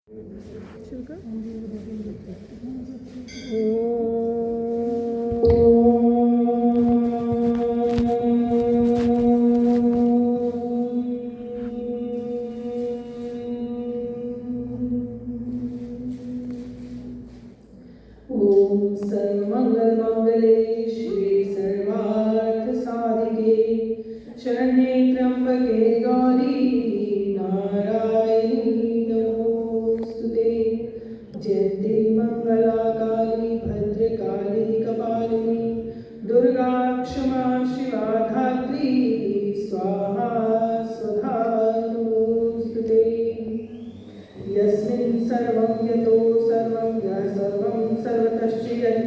Sugar? ओम सर्वमंगल मंगले श्री सर्वार्थ साधिके शरण्ये त्र्यंबके गौरी नारायणी नमोस्तुते जयते मंगलाकाली भद्रकाली कपालिनी दुर्गा क्षमा शिवा धात्री स्वाहा स्वधा नमोस्तुते यस्मिन् सर्वं यतो सर्वं यः सर्वं सर्वतश्च यत्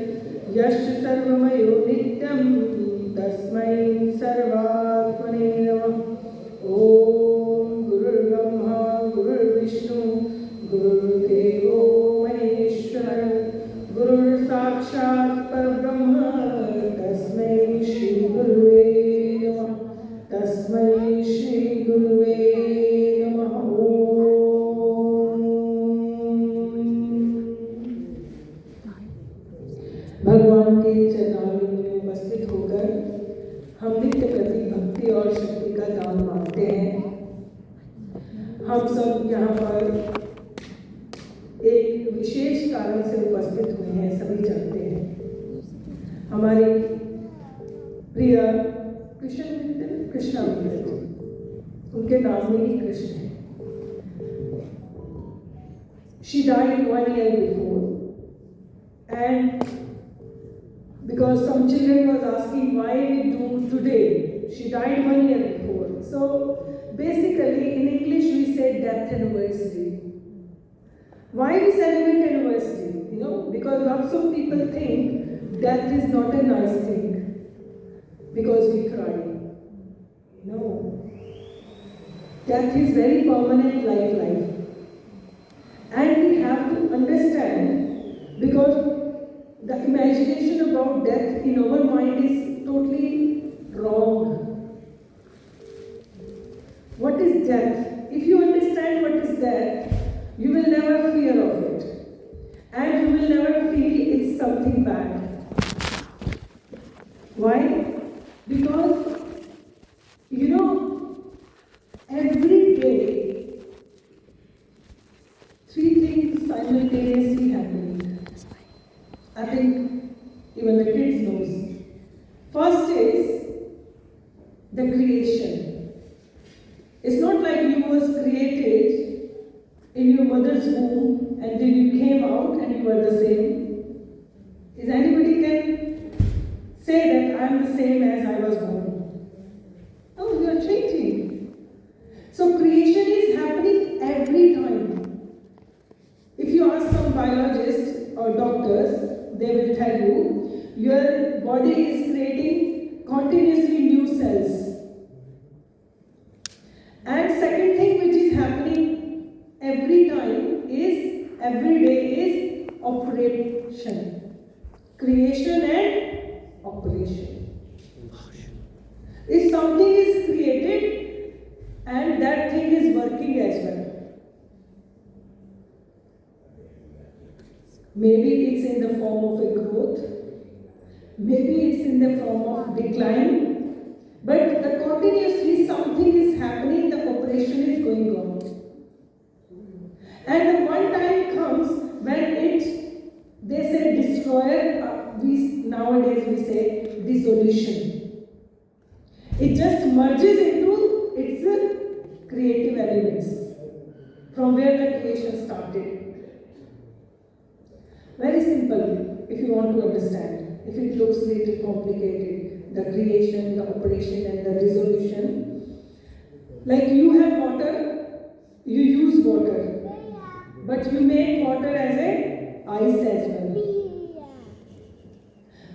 यश्च सर्वमयो नित्यं तस्मै सर्वात्मने नमः। ॐ गुरुर्ब्रह्मा गुरुर्विष्णु गुरुर्देवो महेश्वरः गुरुर्साक्षात् परब्रह्म तस्मै श्रीगुरुवे नमः। तस्मै श्रीगुरुवे नमः। भगवान के चरणारविंद में उपस्थित होकर हम नित्य प्रति भक्ति और शक्ति का दान मांगते हैं। हम सब यहाँ पर एक विशेष कारण से उपस्थित हुए हैं, सभी जानते हैं। हमारी प्रिय कृष्णा मित्र जी, उनके नाम में ही कृष्ण है। She died 1 year before, and because some children was asking why we do today. She died 1 year before. So basically in English we say death anniversary. Why we celebrate anniversary? Because lots of people think death is not a nice thing because we cry. No. Death is very permanent like life. And we have to understand, because the imagination about death in our mind is totally wrong. What is death? If you understand what is death, you will never fear of it. And you will never feel it's something bad. Why? Because, every day, 3 things simultaneously happening. I think even the kids knows. First is the creation. It's not like you was created in your mother's womb and then you came out and you are the same. Is anybody can say that I am the same as I was born? No, you are changing. So creation is happening every time. If you ask some biologists or doctors, they will tell you your body is creating continuously new cells. And second thing which is happening every day is operation. Creation and operation. If something is created and that thing is working as well. Maybe it's in the form of a growth, maybe it's in the form of decline, but the continuously something is happening, the operation is going on. And the one time comes when they say destroyer, nowadays we say dissolution. It just merges into its creative elements from where the creation started. Very simple, if you want to understand. If it looks a little complicated, the creation, the operation and the dissolution. Like you have water, you use water, but you make water as a ice as well.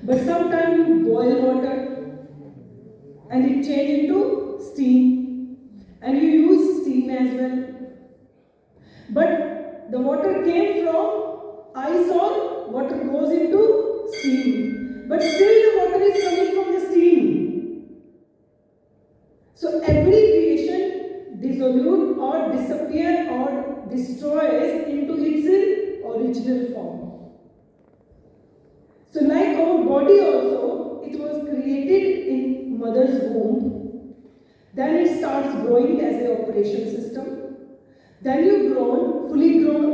But sometimes you boil water and it changes into steam, and you use steam as well. But the water came from ice or water goes into steam, but still the water is coming from the steam. So every creation dissolve or disappear or destroys into its original form. So like our body also, it was created in mother's womb. Then it starts growing as an operation system. Then you grown, fully grown.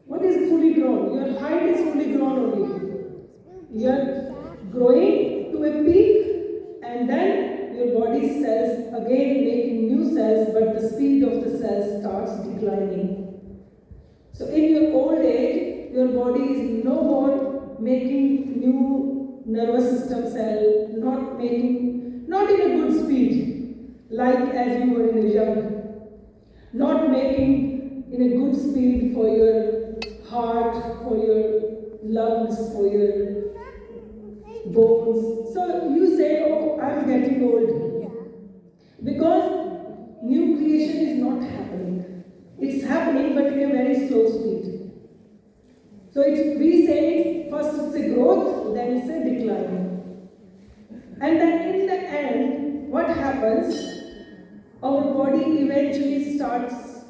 What is fully grown? Your height is fully grown only. You are growing to a peak, and then your body cells again making new cells, but the speed of the cells starts declining. So in your old age, your body is no more making new nervous system cell, not in a good speed, like as you were in a young, not making in a good speed for your heart, for your lungs, for your bones. So you say, oh, I'm getting old. Because new creation is not happening. It's happening, but in a very slow speed. So we say first it's a growth, then it's a decline. And then in the end, what happens? Our body eventually starts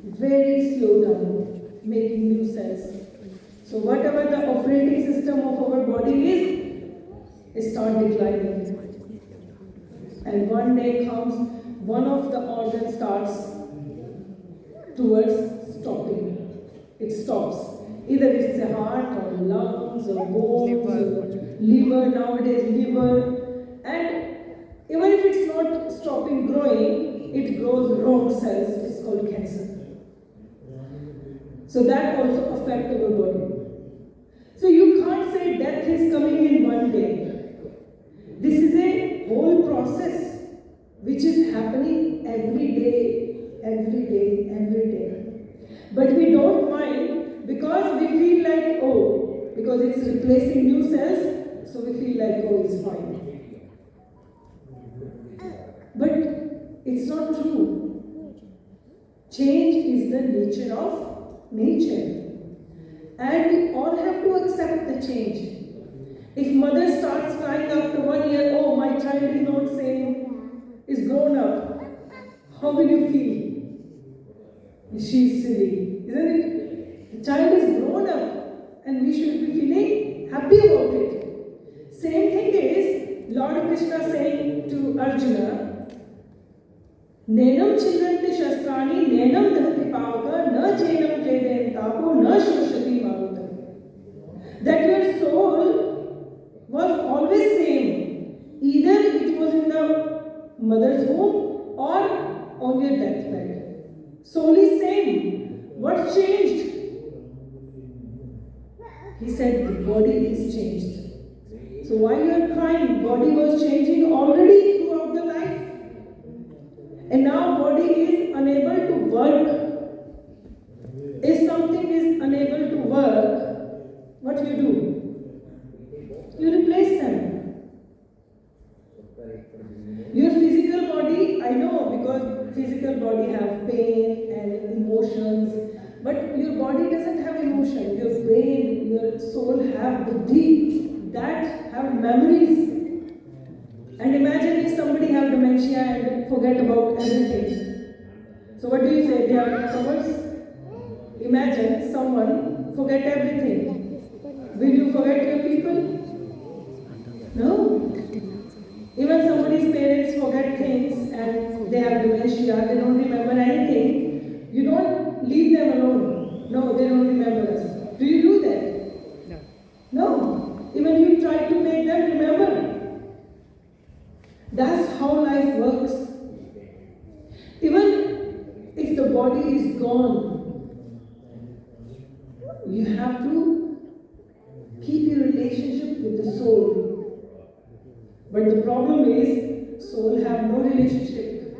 very slow down, making new cells. So whatever the operating system of our body is, it starts declining. And one day comes, one of the organs starts towards stopping. It stops. Either it's a heart or lungs or bones or liver, nowadays liver. And even if it's not stopping growing, it grows wrong cells. It's called cancer. So that also affects our body. So you can't say death is coming in one day. This is a whole process which is happening every day, every day, every day. But we don't mind because we feel like, oh, because it's replacing new cells, so we feel like, oh, it's fine. But it's not true. Change is the nature of nature. And we all have to accept the change. If mother starts crying after 1 year, oh, my child is not same, is grown up, how will you feel? She's silly, isn't it? The child is grown up and we should be feeling happy about it. Same thing is Lord Krishna saying to Arjuna, Nenam chidante shastrani, nenam dahati pavaka, na chenam kledayan tapo, na shoshati marutam. That your soul was always same. Either it was in the mother's womb or on your deathbed. Soul is same. What changed? He said the body is changed. So why you are crying? Body was changing already throughout the life. And now body is unable to work. If something is unable to work, what you do? You replace them. Your physical body, I know, because physical body have pain and emotions, but your body doesn't have emotion. Your brain, your soul have buddhi, that have memories. And imagine if somebody have dementia and forget about everything. So what do you say? They are cowards? Imagine someone forget everything. Will you forget your people? No. Even somebody's parents forget things and they have dementia, they don't remember anything. You don't leave them alone. No, they don't remember us. Do you do that? No. Even you try to make them remember. That's how life works. Even if the body is gone, you have to keep your relationship with the soul. But the problem is, soul have no relationship.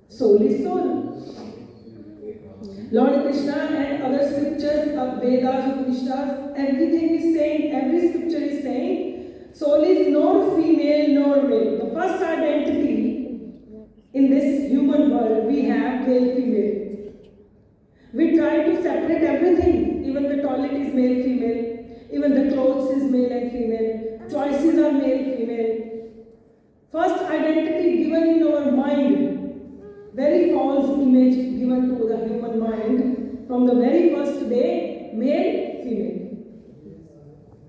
Soul is soul. Lord Krishna and other scriptures of Vedas, Upanishads, everything is saying, every scripture is saying, soul is nor female nor male. The first identity in this human world, we have male-female. We try to separate everything. Even the toilet is male-female. Even the clothes is male and female. Choices are male-female. First identity given in our mind very false image given to the human mind from the very first day, male, female.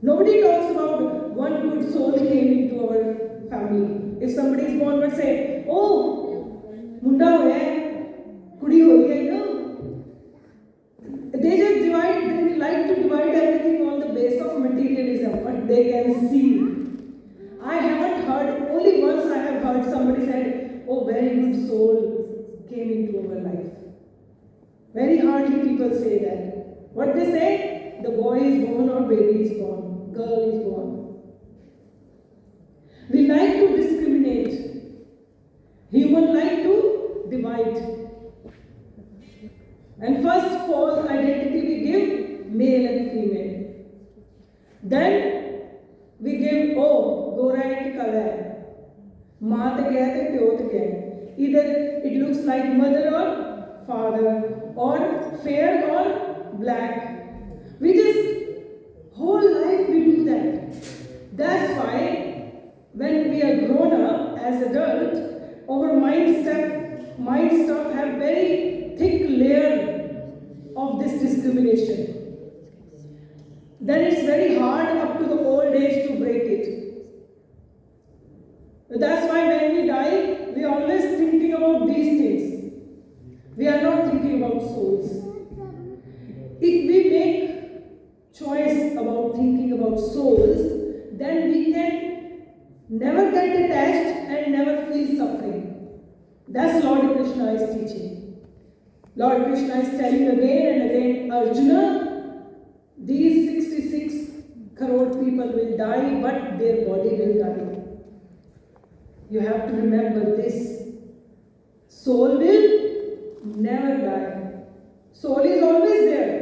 Nobody talks about one good soul came into our family. If somebody is born, but say, oh, munda hoya, kudi hoyi hai, no? They just divide, they like to divide everything on the base of materialism, but they can see. I haven't heard, only once I have heard somebody said, oh, very good soul came into our life. Very hardly people say that. What they say? The boy is born or baby is born, girl is born. We like to discriminate. Human like to divide. And first false identity we give male and female. Then we give, oh, gora hai ki kala hai. Maa te gaya te pyo te gaya. Either it looks like mother or father, or fair or black. We just, whole life we do that. That's why when we are grown up as adults, our mind stuff have very thick layer of this discrimination. Then it's very hard up to the old age to break it. That's why when we die, we are always thinking about these things. We are not thinking about souls. If we make choice about thinking about souls, then we can never get attached and never feel suffering. That's Lord Krishna is teaching. Lord Krishna is telling again and again, Arjuna, these 66 crore people will die, but their body will die. You have to remember this. Soul will never die. Soul is always there.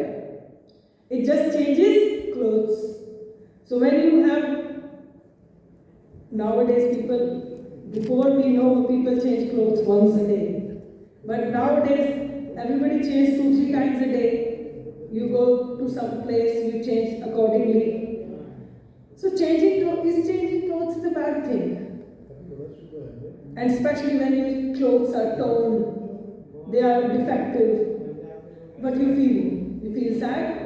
It just changes clothes. So when you have, nowadays people, before we know people change clothes once a day. But nowadays everybody changes 2-3 times a day. You go to some place, you change accordingly. So changing clothes is a bad thing. And especially when your clothes are torn, they are defective. What you feel sad?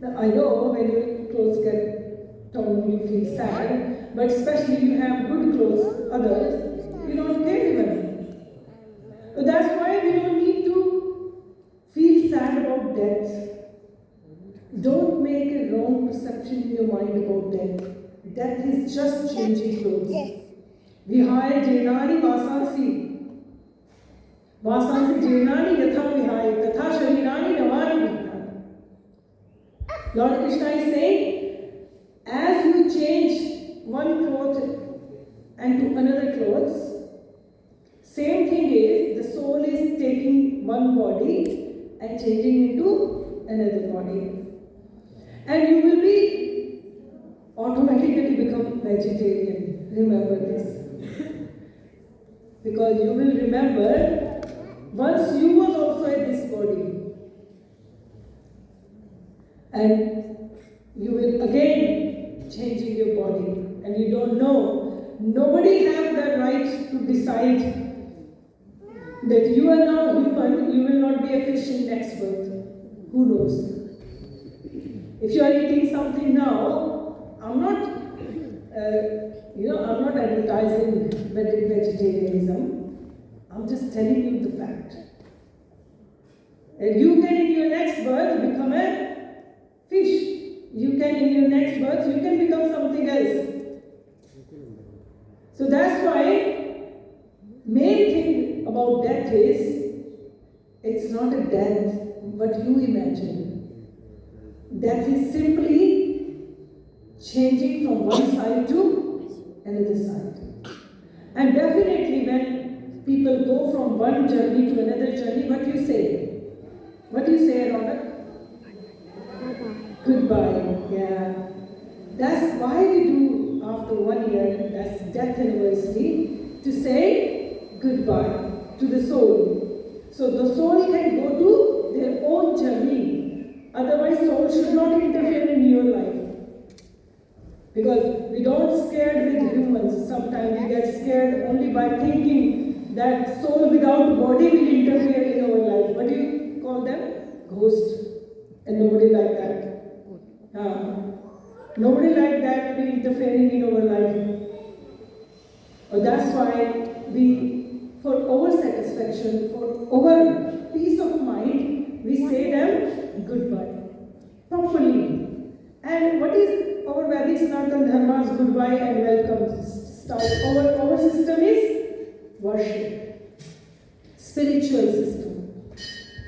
Now, I know when your clothes get torn, you feel sad. But especially you have good clothes, others, you don't care even. So that's why we don't need to feel sad about death. Don't make a wrong perception in your mind about death. Death is just changing clothes. Vihaye jenani vasansi. Vasansi jenani yatha vihaye tatha sharirani navani vihaye. Lord Krishna is saying, as you change one cloth and to another clothes, same thing is the soul is taking one body and changing into another body. And you will be automatically become vegetarian. Remember this. Because you will remember, once you was also in this body. And you will again changing your body. And you don't know. Nobody have the right to decide that you are now human, you will not be a fish in next birth. Who knows? If you are eating something now, I'm not advertising vegetarianism. I'm just telling you the fact. And you can in your next birth become a fish. You can in your next birth, you can become something else. So that's why main thing about death is, it's not a death, what you imagine. Death is simply changing from one side to another side. And definitely when people go from one journey to another journey, what do you say? What do you say, Ronak? Goodbye. Yeah. That's why we do after 1 year, that's death anniversary, to say goodbye to the soul. So the soul can go to their own journey. Otherwise, soul should not interfere in your life. Because we don't scared with humans. Sometimes we get scared only by thinking that soul without body will interfere in our life. What do you call them? Ghost. And nobody like that. Nobody like that will interfering in our life. That's why for our satisfaction, for our peace of mind, we say them goodbye properly. And what is our Vedic Sanatana Dharma's goodbye and welcome style? Our system is worship, spiritual system.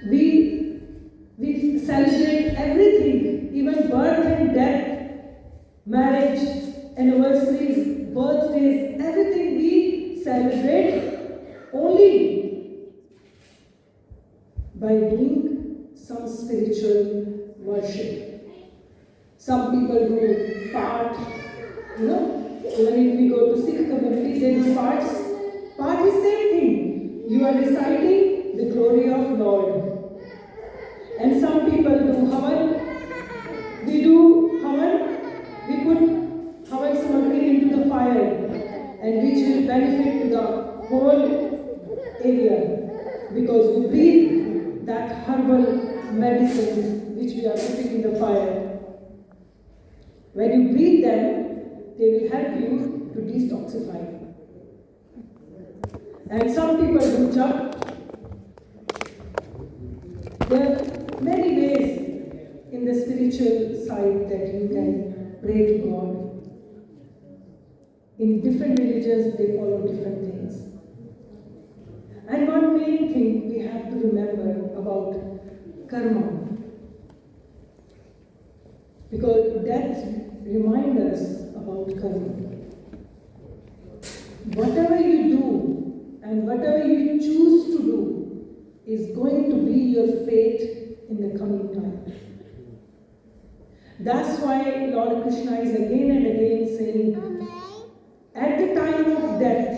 We celebrate everything, even birth and death, marriage, anniversaries, birthdays, everything we celebrate only by doing some spiritual worship. Some people do part, even if we go to Sikh community, they do parts. Part is same thing. You are reciting the glory of Lord. And some people do Havan. We do Havan. We put Havan Samagri into the fire, and which will benefit to the whole area, because we breathe that herbal medicines which we are putting in the fire. When you breathe them, they will help you to detoxify. And some people do jap. There are many ways in the spiritual side that you can pray to God. In different religions, they follow different things. And one main thing we have to remember about karma. Because death reminds us about karma. Whatever you do and whatever you choose to do is going to be your fate in the coming time. That's why Lord Krishna is again and again saying, at the time of death,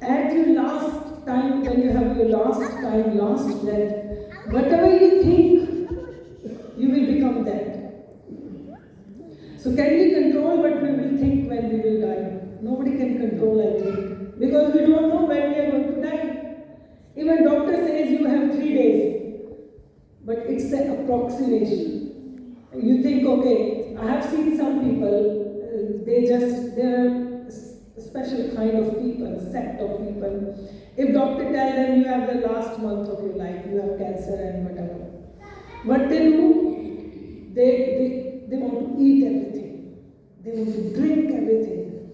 at your last time, when you have your last time, last breath, whatever you think, you will become that. So can we control what we will think when we will die? Nobody can control, I think, because we don't know when we are going to die. Even doctor says you have 3 days, but it's an approximation. You think, okay, I have seen some people, they're a special kind of people, sect of people. If doctor tells them you have the last month of your life, you have cancer and whatever, what they do, they want to eat everything. They want to drink everything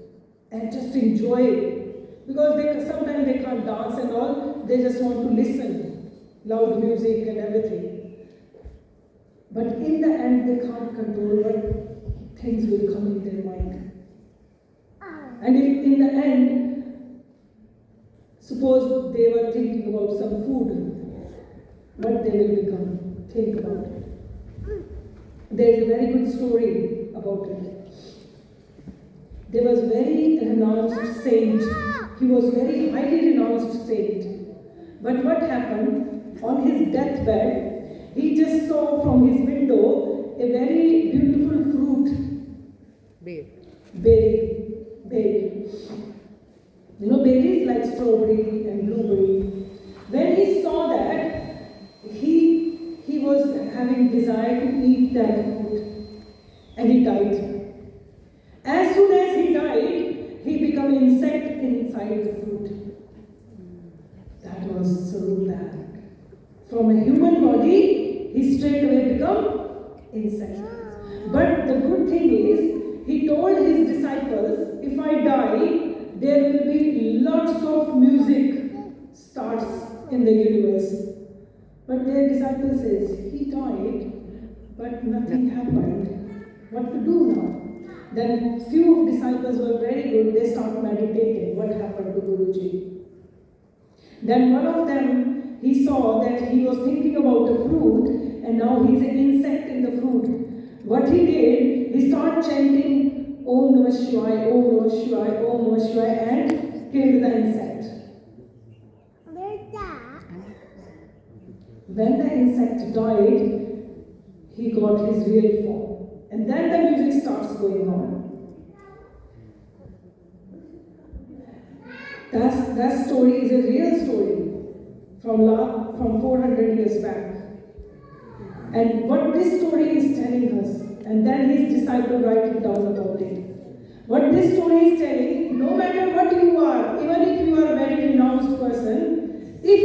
and just enjoy it. Because sometimes they can't dance and all, they just want to listen, loud music and everything. But in the end, they can't control what things will come in their mind. And if in the end, suppose they were thinking about some food, what they will become. Think about it. There is a very good story about it. There was a very renounced saint. He was very highly renounced saint. But what happened? On his deathbed, he just saw from his window a very beautiful fruit. Berry. Berries like strawberry and blueberry. When he saw that, he was having desire to eat that fruit, and he died. As soon as he died, he became an insect inside the fruit. That was so bad. From a human body, he straight away became insect. But the good thing is, he told his disciples, if I die, there will be lots of music starts in the universe. But their disciple says, he died, but nothing happened. What to do now? Then few of disciples were very good, they started meditating. What happened to Guruji? Then one of them, he saw that he was thinking about the fruit, and now he's an insect in the fruit. What he did, he started chanting Om Namah Shivaya, Om Namah Shivaya, Om Namah Shivaya, and killed the insect. When the insect died, he got his real form. And then the music starts going on. That story is a real story from 400 years back. And what this story is telling us, and then his disciple write it down about it. What this story is telling, no matter what you are, even if you are a very renounced person, if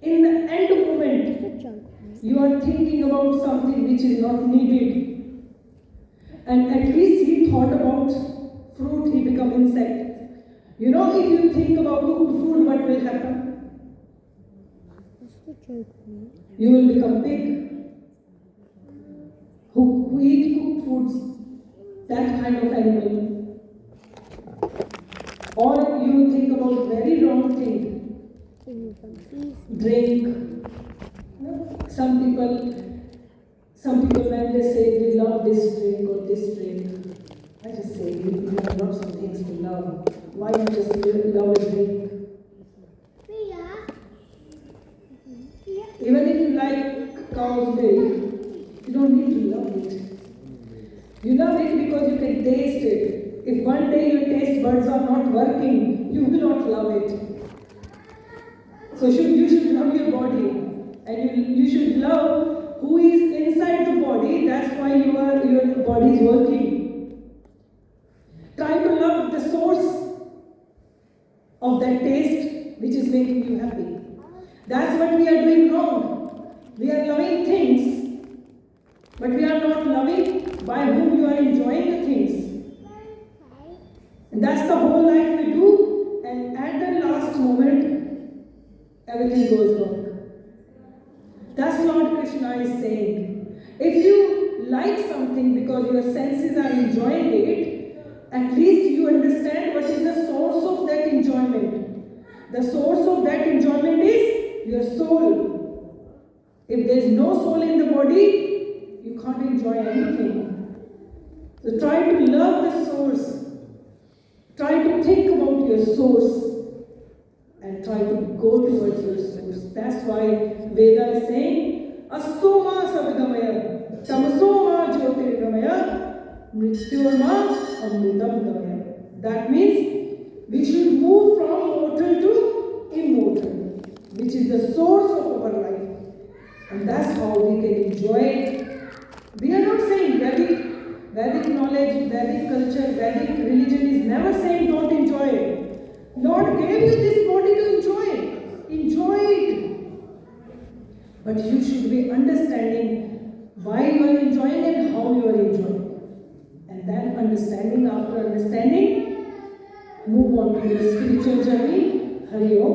in the end moment you are thinking about something which is not needed, and at least he thought about fruit, he become insect. You know, if you think about cooked food, what will happen? You will become pig. Who eat cooked foods, that kind of animal. Or you think about very wrong thing. Drink. Some people when they say we love this drink or this drink, I just say you have lots of things to love. Why you just love a drink? Even if you like cow's milk, you don't need to love it. You love it because you can taste it. If one day your taste buds are not working, you will not love it. So you should love your body, and you should love who is inside the body. That's why your body is working. Try to love the source of that taste which is making you happy. That's what we are doing wrong. We are loving things, but we are not loving by whom you are enjoying the things. And that's the whole life we do, and at the last moment, everything goes wrong. That's Lord Krishna is saying. If you like something because your senses are enjoying it, at least you understand what is the source of that enjoyment. The source of that enjoyment is your soul. If there is no soul in the body, you can't enjoy anything. So try to love the source. Try to think about your source. And try to go towards your source. That's why Veda is saying, Astoma Sadgamaya, Tamasoma Jyotirgamaya, Mrityurma Amritam Gamaya. That means we should move from mortal to immortal, which is the source of our life. And that's how we can enjoy it. We are not saying Vedic knowledge, Vedic culture, Vedic religion is never saying don't enjoy it. Lord gave you this body to enjoy it. Enjoy it. But you should be understanding why you are enjoying and how you are enjoying. And then after understanding, move on to your spiritual journey. Hari Om.